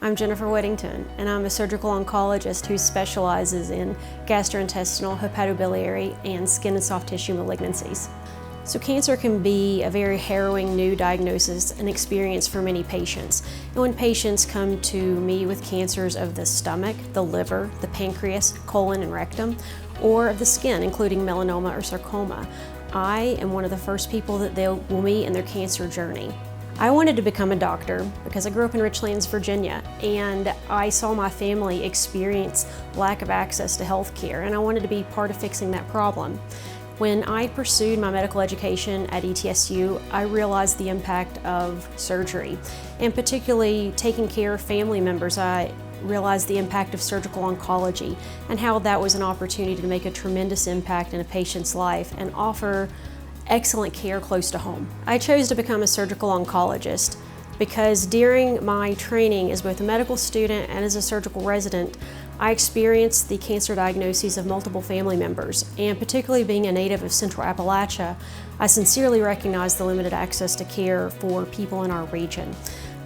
I'm Jennifer Whittington, and I'm a surgical oncologist who specializes in gastrointestinal, hepatobiliary, and skin and soft tissue malignancies. So cancer can be a very harrowing new diagnosis and experience for many patients. And when patients come to me with cancers of the stomach, the liver, the pancreas, colon, and rectum, or of the skin, including melanoma or sarcoma, I am one of the first people that they will meet in their cancer journey. I wanted to become a doctor because I grew up in Richlands, Virginia, and I saw my family experience lack of access to health care, and I wanted to be part of fixing that problem. When I pursued my medical education at ETSU, I realized the impact of surgery, and particularly taking care of family members. I realized the impact of surgical oncology and how that was an opportunity to make a tremendous impact in a patient's life and offer excellent care close to home. I chose to become a surgical oncologist because during my training as both a medical student and as a surgical resident, I experienced the cancer diagnoses of multiple family members, and particularly being a native of Central Appalachia, I sincerely recognize the limited access to care for people in our region.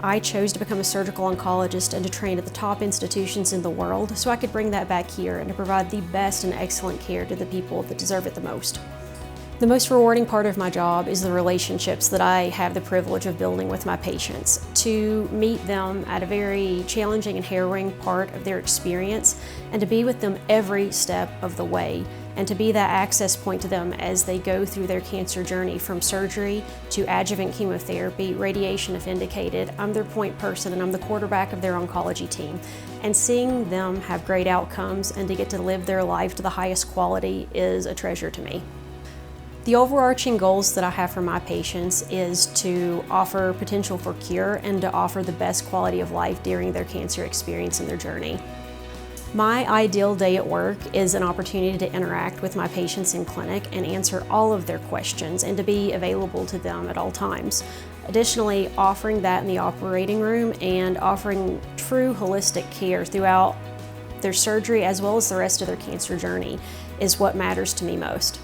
I chose to become a surgical oncologist and to train at the top institutions in the world so I could bring that back here and to provide the best and excellent care to the people that deserve it the most. The most rewarding part of my job is the relationships that I have the privilege of building with my patients. To meet them at a very challenging and harrowing part of their experience, and to be with them every step of the way, and to be that access point to them as they go through their cancer journey from surgery to adjuvant chemotherapy, radiation if indicated. I'm their point person and I'm the quarterback of their oncology team. And seeing them have great outcomes and to get to live their life to the highest quality is a treasure to me. The overarching goals that I have for my patients is to offer potential for cure and to offer the best quality of life during their cancer experience and their journey. My ideal day at work is an opportunity to interact with my patients in clinic and answer all of their questions and to be available to them at all times. Additionally, offering that in the operating room and offering true holistic care throughout their surgery as well as the rest of their cancer journey is what matters to me most.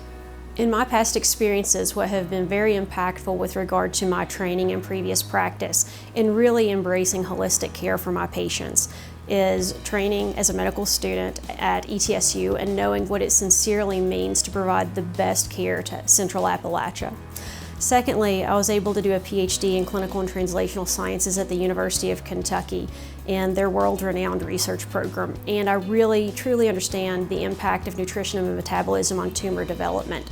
In my past experiences, what have been very impactful with regard to my training and previous practice in really embracing holistic care for my patients is training as a medical student at ETSU and knowing what it sincerely means to provide the best care to Central Appalachia. Secondly, I was able to do a PhD in clinical and translational sciences at the University of Kentucky in their world-renowned research program, and I really truly understand the impact of nutrition and metabolism on tumor development.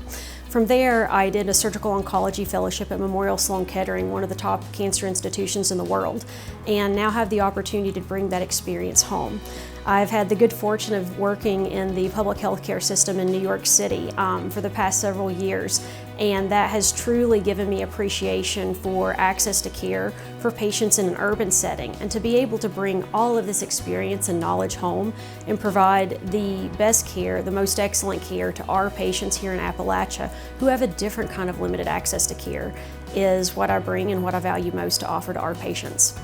From there, I did a surgical oncology fellowship at Memorial Sloan Kettering, one of the top cancer institutions in the world, and now have the opportunity to bring that experience home. I've had the good fortune of working in the public health care system in New York City for the past several years, and that has truly given me appreciation for access to care for patients in an urban setting, and to be able to bring all of this experience and knowledge home and provide the best care, the most excellent care to our patients here in Appalachia who have a different kind of limited access to care is what I bring and what I value most to offer to our patients.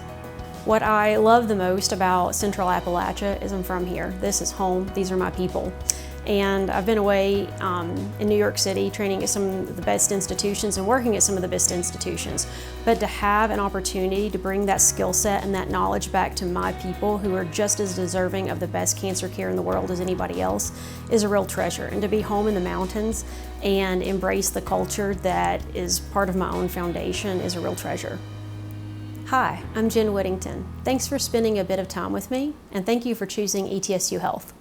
What I love the most about Central Appalachia is I'm from here. This is home, these are my people. And I've been away in New York City training at some of the best institutions and working at some of the best institutions. But to have an opportunity to bring that skill set and that knowledge back to my people who are just as deserving of the best cancer care in the world as anybody else is a real treasure. And to be home in the mountains and embrace the culture that is part of my own foundation is a real treasure. Hi, I'm Jen Whittington. Thanks for spending a bit of time with me, and thank you for choosing ETSU Health.